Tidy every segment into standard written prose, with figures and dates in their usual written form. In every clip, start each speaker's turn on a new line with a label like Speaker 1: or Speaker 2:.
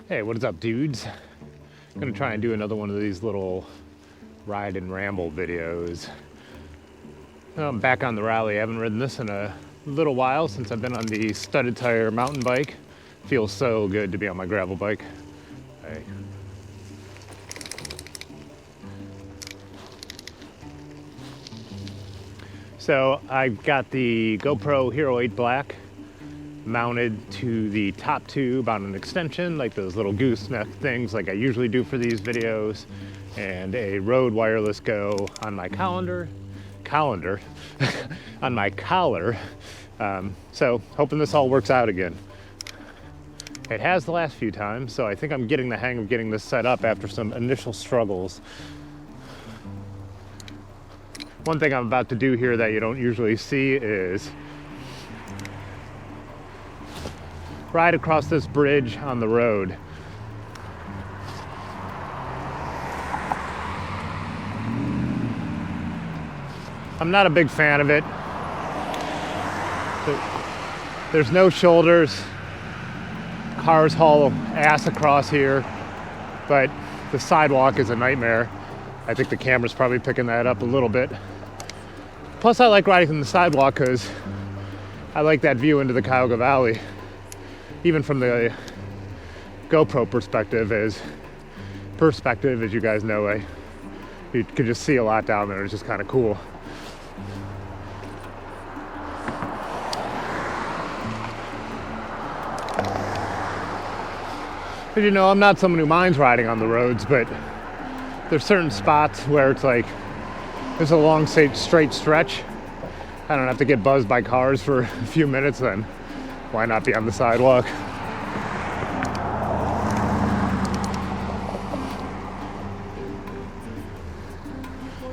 Speaker 1: Hey, what is up, dudes? I'm gonna try and do another one of these little ride and ramble videos. I'm back on the Raleigh. I haven't ridden this in a little while since I've been on the studded tire mountain bike. Feels so good to be on my gravel bike. Hey. So I've got the GoPro Hero 8 Black mounted to the top tube on an extension, like those little gooseneck things like I usually do for these videos, and a Rode wireless go on my on my collar. So hoping this all works out again. It has the last few times, so I think I'm getting the hang of getting this set up after some initial struggles. One thing I'm about to do here that you don't usually see is ride across this bridge on the road. I'm not a big fan of it. There's no shoulders. Cars haul ass across here, but the sidewalk is a nightmare. I think the camera's probably picking that up a little bit. Plus, I like riding on the sidewalk because I like that view into the Cuyahoga Valley. Even from the GoPro perspective, as you guys know, you could just see a lot down there. It's just kind of cool. But you know, I'm not someone who minds riding on the roads, but there's certain spots where it's like there's a long straight stretch. I don't have to get buzzed by cars for a few minutes, then why not be on the sidewalk?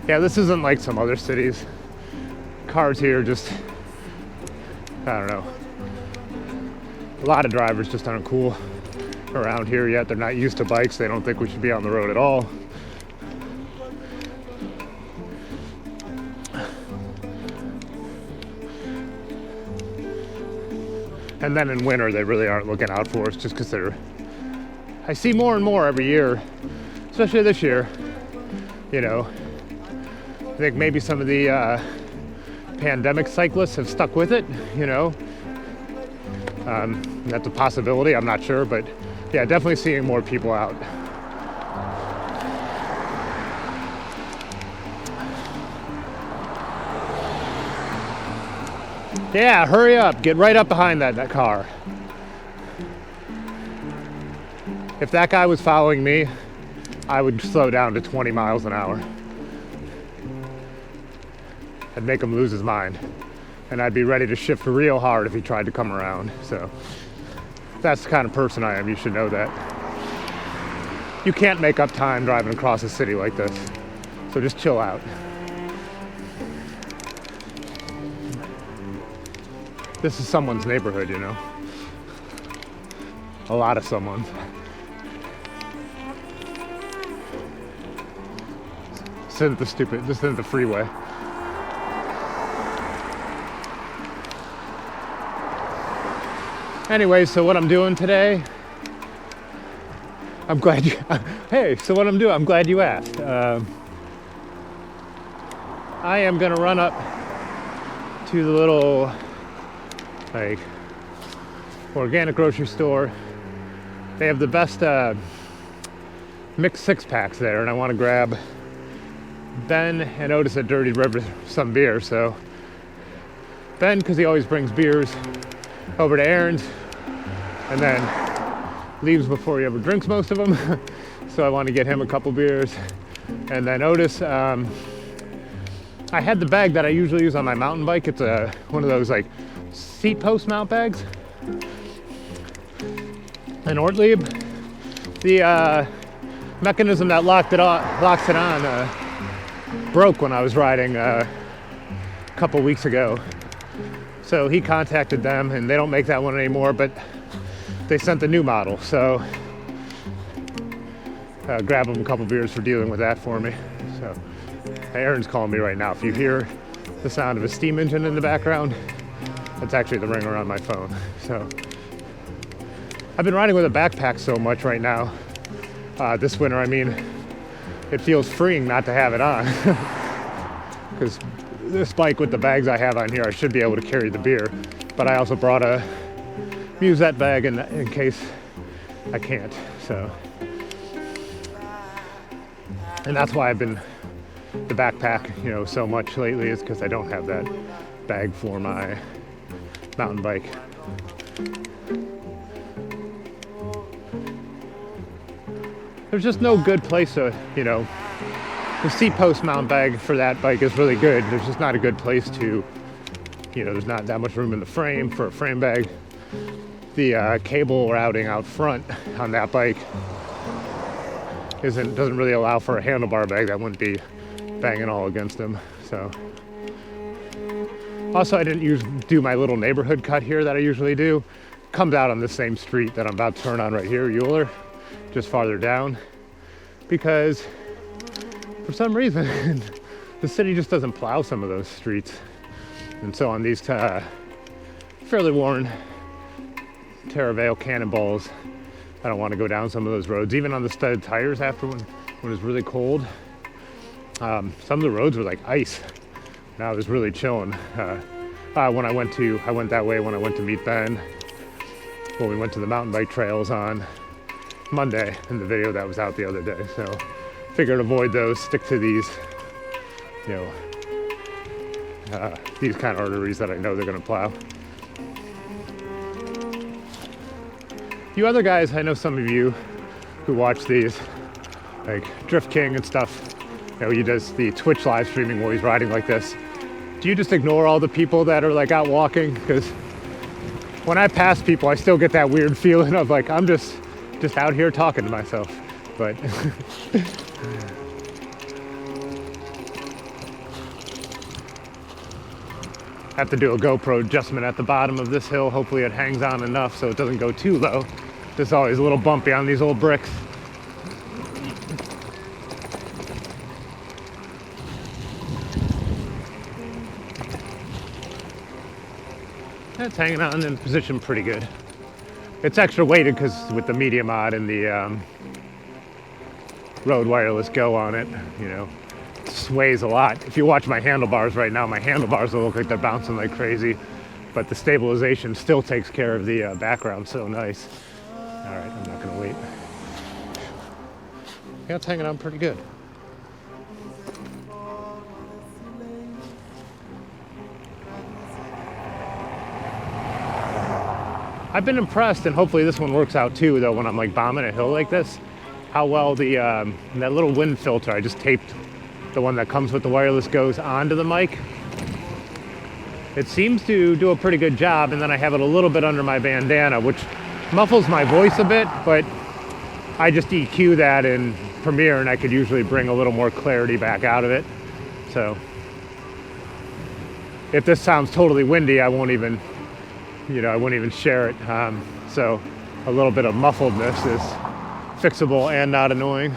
Speaker 1: Yeah, this isn't like some other cities. Cars here just, I don't know. A lot of drivers just aren't cool around here yet. They're not used to bikes. They don't think we should be on the road at all. And then in winter, they really aren't looking out for us just because I see more and more every year, especially this year, you know. I think maybe some of the pandemic cyclists have stuck with it, you know. That's a possibility, I'm not sure, but yeah, definitely seeing more people out. Yeah, hurry up. Get right up behind that car. If that guy was following me, I would slow down to 20 miles an hour. I'd make him lose his mind. And I'd be ready to shift real hard if he tried to come around. So that's the kind of person I am. You should know that. You can't make up time driving across a city like this. So just chill out. This is someone's neighborhood, you know. A lot of someone's. This isn't the freeway. Anyway, so what I'm doing today, I'm glad you asked. I am gonna run up to the little like organic grocery store. They have the best mixed six-packs there, and I want to grab Ben and Otis at Dirty River some beer. So Ben, because he always brings beers over to Aaron's and then leaves before he ever drinks most of them. So I want to get him a couple beers. And then Otis, I had the bag that I usually use on my mountain bike. It's one of those like seat post mount bags. And Ortlieb, the mechanism that locks it on broke when I was riding a couple weeks ago. So he contacted them, and they don't make that one anymore, but they sent the new model. So grab him a couple beers for dealing with that for me. So Aaron's calling me right now. If you hear the sound of a steam engine in the background, that's actually the ringer on my phone. So I've been riding with a backpack so much right now, this winter. I mean, it feels freeing not to have it on. Because this bike with the bags I have on here, I should be able to carry the beer. But I also brought a musette bag in case I can't. So, and that's why I've been the backpack, so much lately, is because I don't have that bag for my mountain bike. There's just no good place to, the seat post mount bag for that bike is really good. There's just not a good place to, there's not that much room in the frame for a frame bag. The cable routing out front on that bike doesn't really allow for a handlebar bag that wouldn't be banging all against them. So, also I didn't do my little neighborhood cut here that I usually do. Comes out on the same street that I'm about to turn on right here, Euler, just farther down, because for some reason the city just doesn't plow some of those streets. And so on these fairly worn Terravale Cannonballs, I don't want to go down some of those roads, even on the studded tires after when it's really cold. Some of the roads were like ice. Now it was really chilling. When I went that way when I went to meet Ben, when we went to the mountain bike trails on Monday in the video that was out the other day. So figured avoid those, stick to these, these kind of arteries that I know they're going to plow. You other guys, I know some of you who watch these, like Drift King and stuff, he does the Twitch live streaming while he's riding like this. Do you just ignore all the people that are like out walking? Because when I pass people, I still get that weird feeling of like, I'm just out here talking to myself. But I have to do a GoPro adjustment at the bottom of this hill. Hopefully it hangs on enough so it doesn't go too low. It's always a little bumpy on these old bricks. It's hanging on in position pretty good. It's extra weighted because with the media mod and the Rode Wireless Go on it, it sways a lot. If you watch my handlebars right now, my handlebars will look like they're bouncing like crazy, but the stabilization still takes care of the background so nice. All right, I'm not gonna wait. Yeah, it's hanging on pretty good. I've been impressed, and hopefully this one works out too, though, when I'm like bombing a hill like this, how well that little wind filter, I just taped the one that comes with the wireless goes onto the mic. It seems to do a pretty good job, and then I have it a little bit under my bandana, which muffles my voice a bit, but I just EQ that in Premiere, and I could usually bring a little more clarity back out of it. So if this sounds totally windy, I won't even share it. So a little bit of muffledness is fixable and not annoying.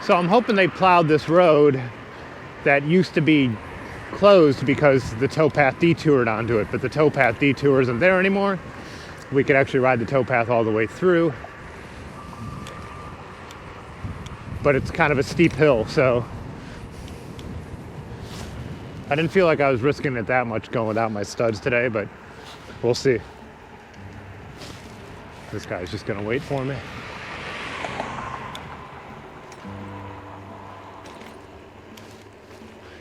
Speaker 1: So I'm hoping they plowed this road that used to be closed because the towpath detoured onto it, but the towpath detour isn't there anymore. We could actually ride the towpath all the way through, but it's kind of a steep hill, so I didn't feel like I was risking it that much going without my studs today, but we'll see. This guy's just gonna wait for me.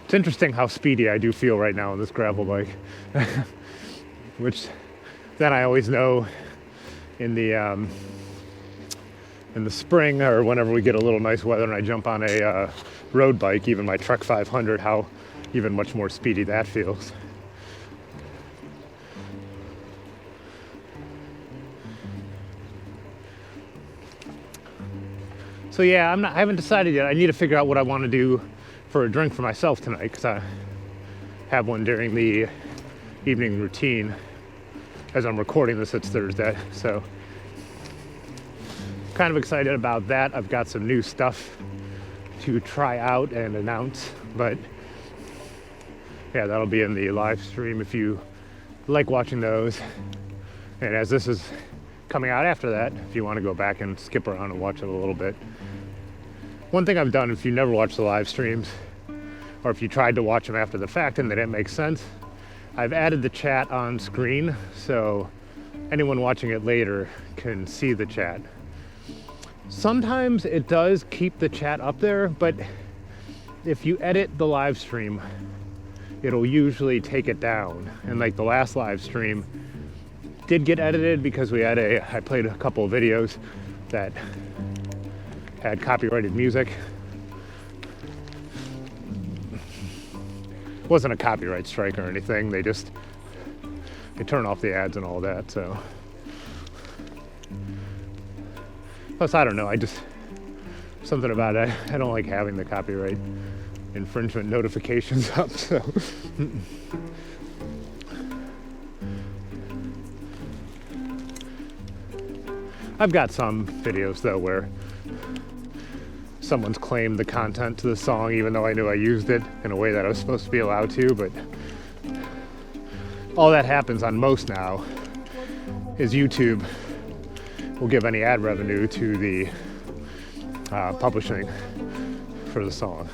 Speaker 1: It's interesting how speedy I do feel right now on this gravel bike, which then I always know in the spring or whenever we get a little nice weather and I jump on a road bike, even my Trek 500, how even much more speedy that feels. So yeah, I haven't decided yet. I need to figure out what I want to do for a drink for myself tonight, because I have one during the evening routine. As I'm recording this, it's Thursday, so kind of excited about that. I've got some new stuff to try out and announce, but yeah, that'll be in the live stream if you like watching those. And as this is coming out after that, if you want to go back and skip around and watch it a little bit. One thing I've done, if you never watch the live streams, or if you tried to watch them after the fact and they didn't make sense, I've added the chat on screen so anyone watching it later can see the chat. Sometimes it does keep the chat up there, but if you edit the live stream, it'll usually take it down. And like the last live stream did get edited because I played a couple of videos that had copyrighted music. It wasn't a copyright strike or anything. They turn off the ads and all that, so. Plus, I don't know, something about it, I don't like having the copyright infringement notifications up, so. I've got some videos though where someone's claimed the content to the song even though I knew I used it in a way that I was supposed to be allowed to, but all that happens on most now is YouTube will give any ad revenue to the publishing for the song.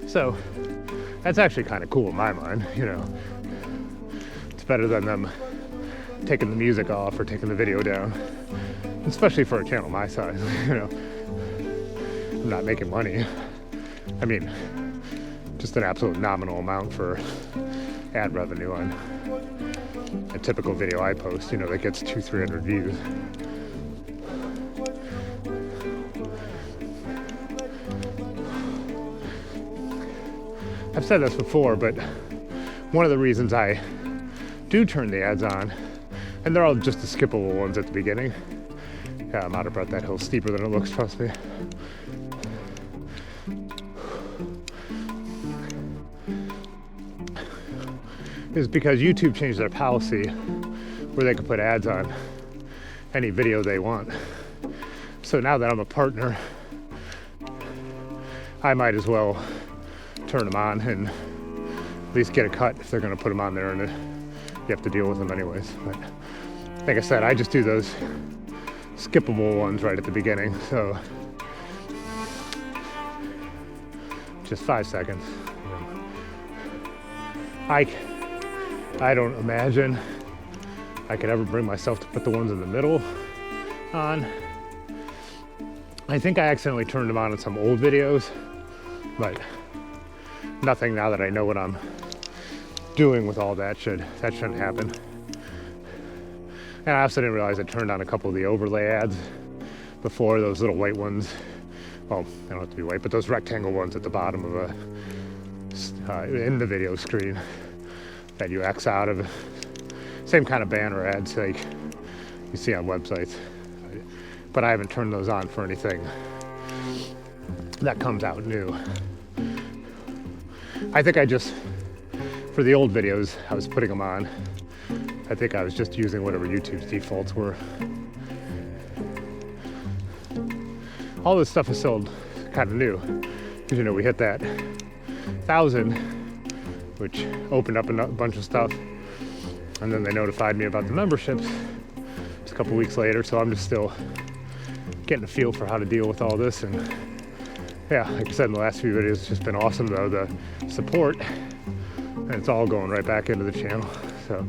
Speaker 1: So that's actually kind of cool in my mind, you know. It's better than them taking the music off or taking the video down, especially for a channel my size, you know. I'm not making money. I mean, just an absolute nominal amount for ad revenue on a typical video I post, you know, that gets 200-300 views. I've said this before, but one of the reasons I do turn the ads on, and they're all just the skippable ones at the beginning. Yeah, I'm out of breath. That hill's steeper than it looks, trust me. Is because YouTube changed their policy where they can put ads on any video they want. So now that I'm a partner, I might as well turn them on and at least get a cut if they're going to put them on there, and you have to deal with them anyways. But like I said, I just do those skippable ones right at the beginning, so just 5 seconds. I don't imagine I could ever bring myself to put the ones in the middle on. I think I accidentally turned them on in some old videos, but nothing now that I know what I'm doing with all that shouldn't happen. And I also didn't realize I turned on a couple of the overlay ads before, those little white ones. Well, they don't have to be white, but those rectangle ones at the bottom of in the video screen that you X out of. Same kind of banner ads like you see on websites. But I haven't turned those on for anything that comes out new. I think for the old videos, I was putting them on. I think I was just using whatever YouTube's defaults were. All this stuff is still kind of new, because, you know, we hit that 1,000, which opened up a bunch of stuff, and then they notified me about the memberships just a couple weeks later, so I'm just still getting a feel for how to deal with all this. And yeah, like I said in the last few videos, it's just been awesome though, the support, and it's all going right back into the channel. So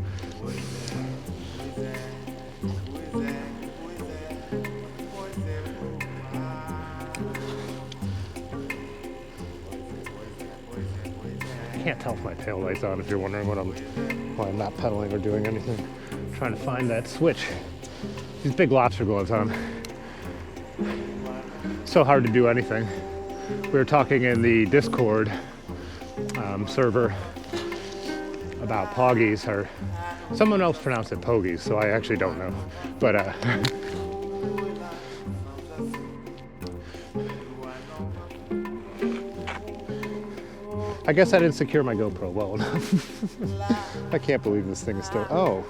Speaker 1: I can't tell if my tail light's on, if you're wondering why I'm not pedaling or doing anything. I'm trying to find that switch. These big lobster gloves on. So hard to do anything. We were talking in the Discord server about poggies, or someone else pronounced it pogies, so I actually don't know. But I guess I didn't secure my GoPro well enough. I can't believe this thing is still. Oh,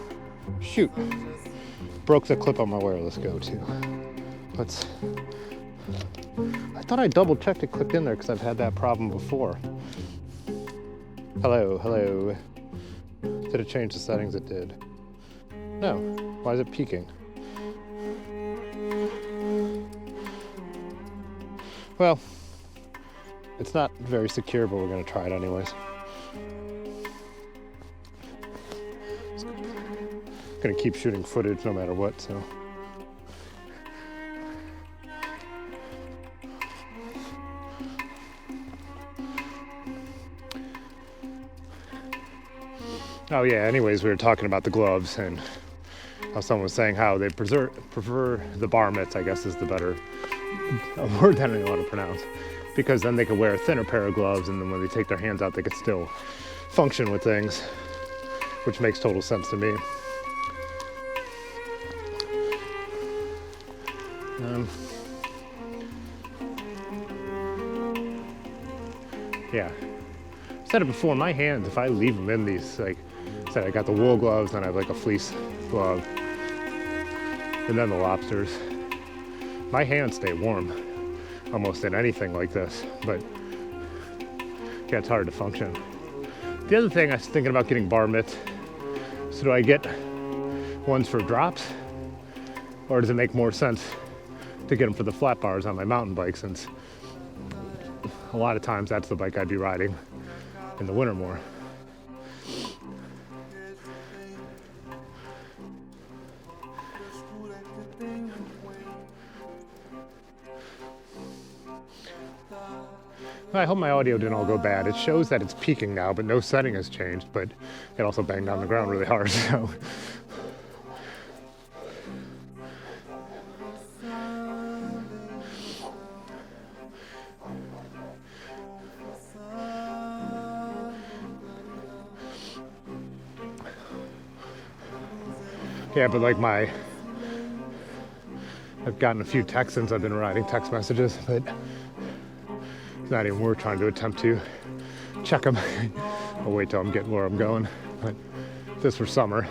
Speaker 1: shoot! Broke the clip on my wireless go too. I thought I double checked it clipped in there because I've had that problem before. Hello. Did it change the settings? It did. No. Why is it peaking? Well, it's not very secure, but we're going to try it anyways. Going to keep shooting footage no matter what, so. Oh yeah, anyways, we were talking about the gloves and how someone was saying how they prefer the bar mitts, I guess is the better word that I don't know how to pronounce, because then they could wear a thinner pair of gloves, and then when they take their hands out they could still function with things, which makes total sense to me. Yeah, I said it before, my hands, if I leave them in these, like I said, I got the wool gloves, and I have like a fleece glove, and then the lobsters. My hands stay warm almost in anything like this, but yeah, it's hard to function. The other thing, I was thinking about getting bar mitts. So do I get ones for drops, or does it make more sense to get them for the flat bars on my mountain bike, since a lot of times that's the bike I'd be riding in the winter more. I hope my audio didn't all go bad. It shows that it's peaking now, but no setting has changed, but it also banged on the ground really hard, so. Yeah, but like I've gotten a few texts since I've been writing text messages, but it's not even worth trying to attempt to check them. I'll wait till I'm getting where I'm going. But if this were summer,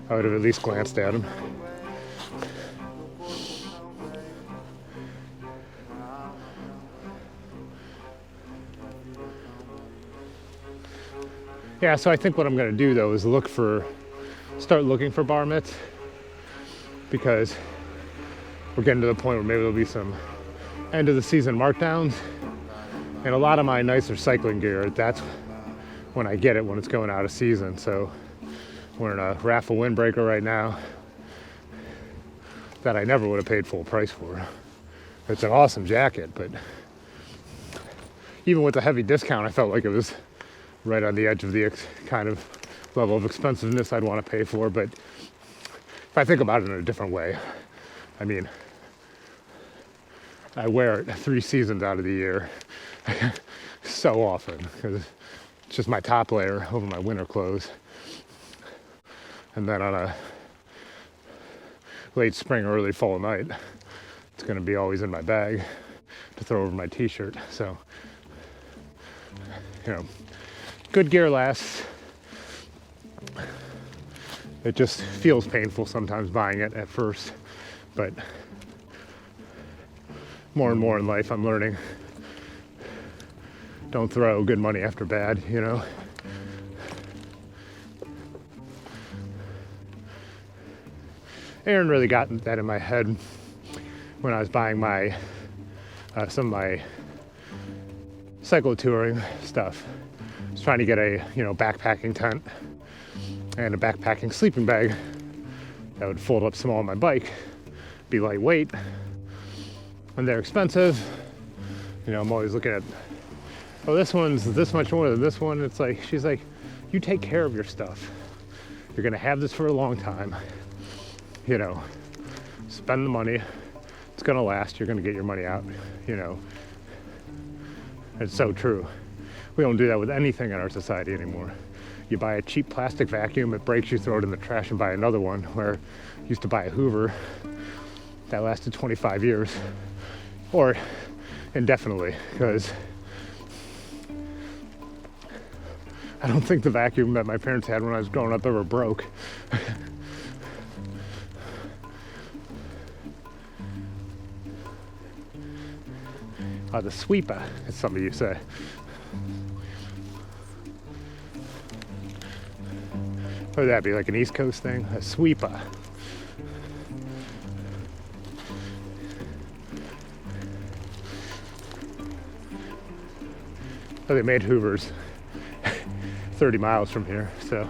Speaker 1: I would have at least glanced at them. Yeah, so I think what I'm going to do though is start looking for bar mitts, because we're getting to the point where maybe there'll be some end of the season markdowns, and a lot of my nicer cycling gear, that's when I get it, when it's going out of season. So we're in a raffle windbreaker right now that I never would have paid full price for. It's an awesome jacket, but even with the heavy discount, I felt like it was right on the edge of the kind of level of expensiveness I'd want to pay for. But if I think about it in a different way, I mean, I wear it 3 seasons out of the year so often, because it's just my top layer over my winter clothes. And then on a late spring, early fall night, it's going to be always in my bag to throw over my t-shirt. So, good gear lasts. It just feels painful sometimes buying it at first, but more and more in life I'm learning, don't throw good money after bad, Aaron really got that in my head when I was buying some of my cycle touring stuff. I was trying to get a backpacking tent and a backpacking sleeping bag that would fold up small on my bike, be lightweight, and they're expensive. I'm always looking at, this one's this much more than this one. It's like, she's like, you take care of your stuff. You're gonna have this for a long time. Spend the money. It's gonna last. You're gonna get your money out. It's so true. We don't do that with anything in our society anymore. You buy a cheap plastic vacuum, it breaks, you throw it in the trash and buy another one. Where you used to buy a Hoover that lasted 25 years, or indefinitely, because I don't think the vacuum that my parents had when I was growing up ever broke. The sweeper, as some of you say. What would that be, like an East Coast thing? A sweeper. Oh, they made Hoovers 30 miles from here, so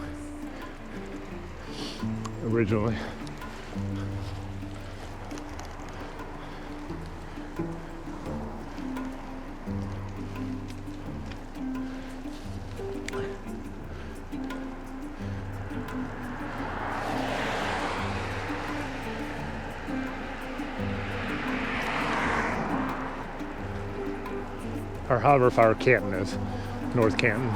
Speaker 1: originally. Or however far Canton is, North Canton.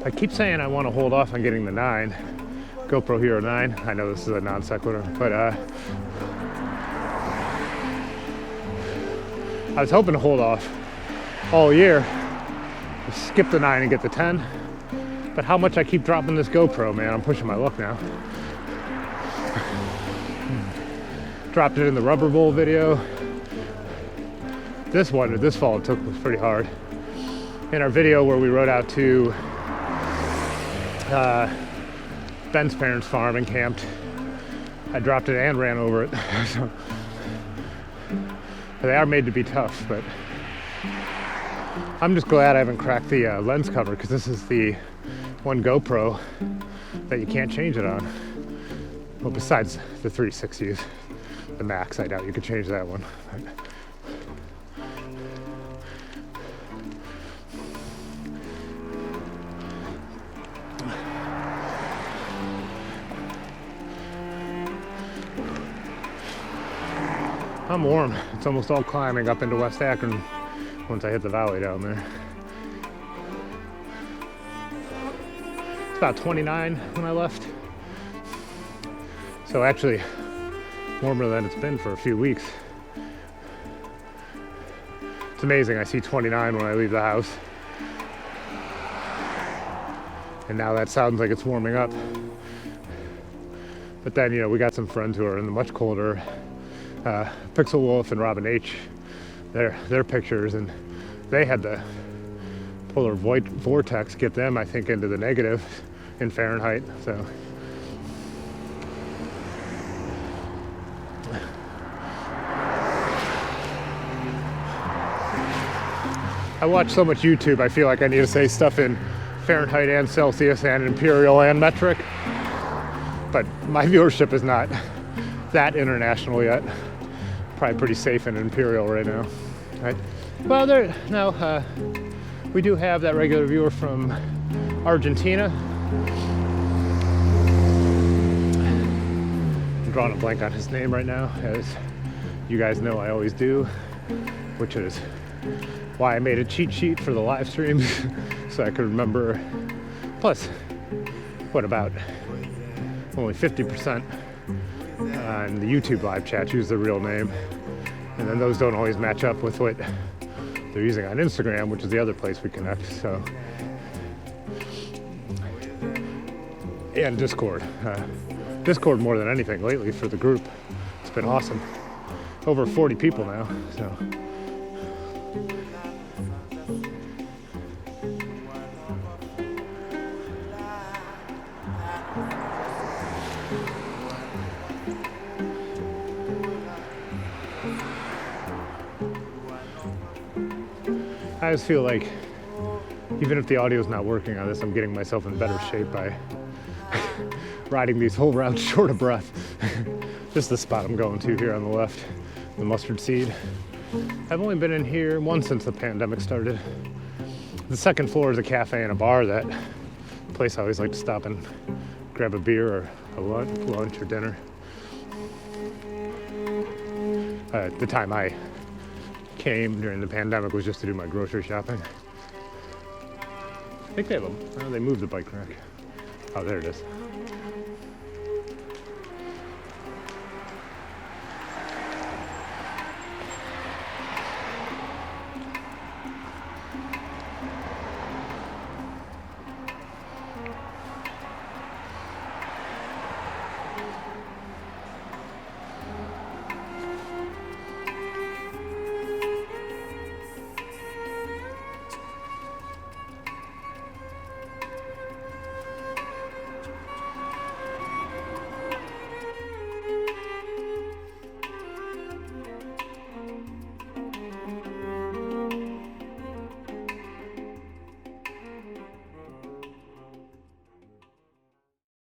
Speaker 1: I keep saying I want to hold off on getting the 9, GoPro Hero 9. I know this is a non sequitur, but I was hoping to hold off all year, skip the 9 and get the 10. But how much I keep dropping this GoPro, man, I'm pushing my luck now. Dropped it in the Rubber Bowl video. This one, this fall, it took was pretty hard. In our video where we rode out to Ben's parents' farm and camped, I dropped it and ran over it. So, they are made to be tough, but I'm just glad I haven't cracked the lens cover, because this is the one GoPro that you can't change it on. Well, besides the 360s, the Max, I doubt you could change that one. I'm warm. It's almost all climbing up into West Akron once I hit the valley down there. It's about 29 when I left. So actually warmer than it's been for a few weeks. It's amazing. I see 29 when I leave the house. And now that sounds like it's warming up. But then, you know, we got some friends who are in the much colder, Pixel Wolf and Robin H, their pictures, and they had the polar vortex get them, I think, into the negative in Fahrenheit. So I watch so much YouTube, I feel like I need to say stuff in Fahrenheit and Celsius and imperial and metric, but my viewership is not that international yet. Probably pretty safe in imperial right now, right? Well, we do have that regular viewer from Argentina. I'm drawing a blank on his name right now, as you guys know I always do, which is why I made a cheat sheet for the live streams so I could remember. Plus, what about only 50% on the YouTube live chat use their real name, and then those don't always match up with what they're using on Instagram, which is the other place we connect. So, and Discord. Discord more than anything lately for the group. It's been awesome. Over 40 people now. So. I just feel like even if the audio's not working on this, I'm getting myself in better shape by riding these whole routes short of breath. This is the spot I'm going to here on the left, the Mustard Seed. I've only been in here once since the pandemic started. The second floor is a cafe and a bar, that place I always like to stop and grab a beer or a lunch or dinner. The time I came during the pandemic was just to do my grocery shopping. I think they have they moved the bike rack. Oh, there it is.